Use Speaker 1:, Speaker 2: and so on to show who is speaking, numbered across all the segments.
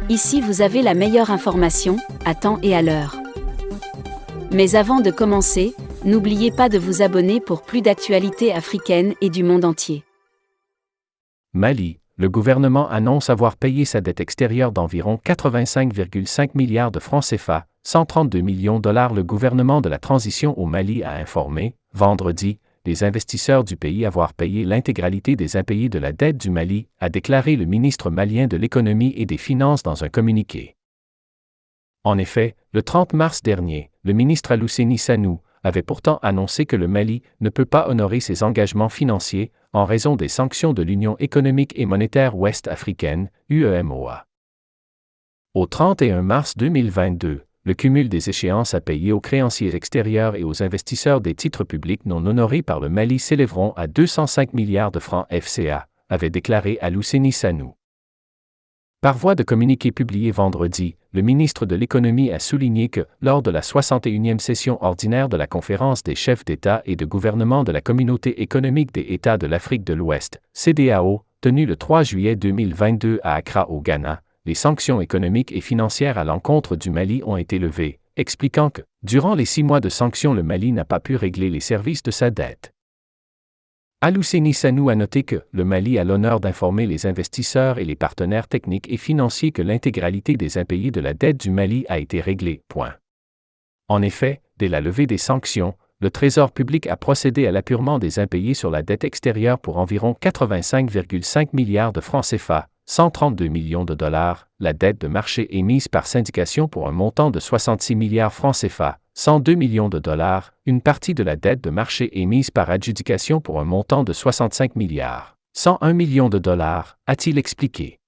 Speaker 1: Ici vous avez la meilleure information, à temps et à l'heure. Mais avant de commencer, n'oubliez pas de vous abonner pour plus d'actualités africaines et du monde entier.
Speaker 2: Mali, le gouvernement annonce avoir payé sa dette extérieure d'environ 85,5 milliards de francs CFA, 132 millions de dollars. Le gouvernement de la transition au Mali a informé, vendredi, les investisseurs du pays avoir payé l'intégralité des impayés de la dette du Mali, a déclaré le ministre malien de l'Économie et des Finances dans un communiqué. En effet, le 30 mars dernier, le ministre Alioune Sanou avait pourtant annoncé que le Mali ne peut pas honorer ses engagements financiers en raison des sanctions de l'Union économique et monétaire ouest-africaine, UEMOA. Au 31 mars 2022, le cumul des échéances à payer aux créanciers extérieurs et aux investisseurs des titres publics non honorés par le Mali s'élèveront à 205 milliards de francs FCA, avait déclaré Alioune Sanou. Par voie de communiqué publié vendredi, le ministre de l'Économie a souligné que, lors de la 61e session ordinaire de la Conférence des chefs d'État et de gouvernement de la Communauté économique des États de l'Afrique de l'Ouest, CEDEAO, tenue le 3 juillet 2022 à Accra au Ghana, les sanctions économiques et financières à l'encontre du Mali ont été levées, expliquant que, durant les 6 mois de sanctions, le Mali n'a pas pu régler les services de sa dette. Alioune Sanou a noté que le Mali a l'honneur d'informer les investisseurs et les partenaires techniques et financiers que l'intégralité des impayés de la dette du Mali a été réglée. En effet, dès la levée des sanctions, le Trésor public a procédé à l'apurement des impayés sur la dette extérieure pour environ 85,5 milliards de francs CFA, 132 millions de dollars, la dette de marché émise par syndication pour un montant de 66 milliards francs CFA, 102 millions de dollars, une partie de la dette de marché émise par adjudication pour un montant de 65 milliards, 101 millions de dollars, a-t-il expliqué.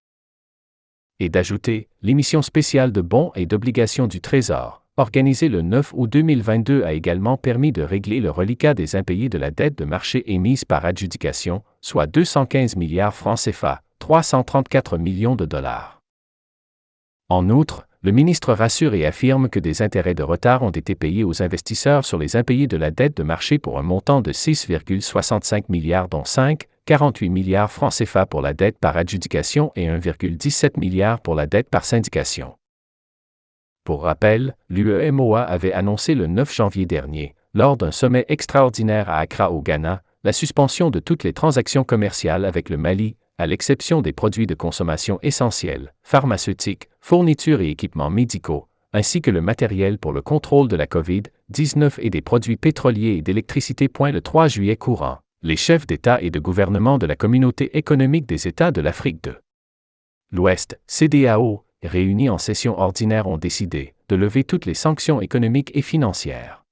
Speaker 2: Et d'ajouter, l'émission spéciale de bons et d'obligations du Trésor, organisée le 9 août 2022, a également permis de régler le reliquat des impayés de la dette de marché émise par adjudication, soit 215 milliards francs CFA, 334 millions de dollars. En outre, le ministre rassure et affirme que des intérêts de retard ont été payés aux investisseurs sur les impayés de la dette de marché pour un montant de 6,65 milliards dont 5,48 milliards francs CFA pour la dette par adjudication et 1,17 milliard pour la dette par syndication. Pour rappel, l'UEMOA avait annoncé le 9 janvier dernier, lors d'un sommet extraordinaire à Accra au Ghana, la suspension de toutes les transactions commerciales avec le Mali, à l'exception des produits de consommation essentiels, pharmaceutiques, fournitures et équipements médicaux, ainsi que le matériel pour le contrôle de la COVID-19 et des produits pétroliers et d'électricité. Le 3 juillet courant, les chefs d'État et de gouvernement de la Communauté économique des États de l'Afrique de l'Ouest, CEDEAO, réunis en session ordinaire ont décidé de lever toutes les sanctions économiques et financières.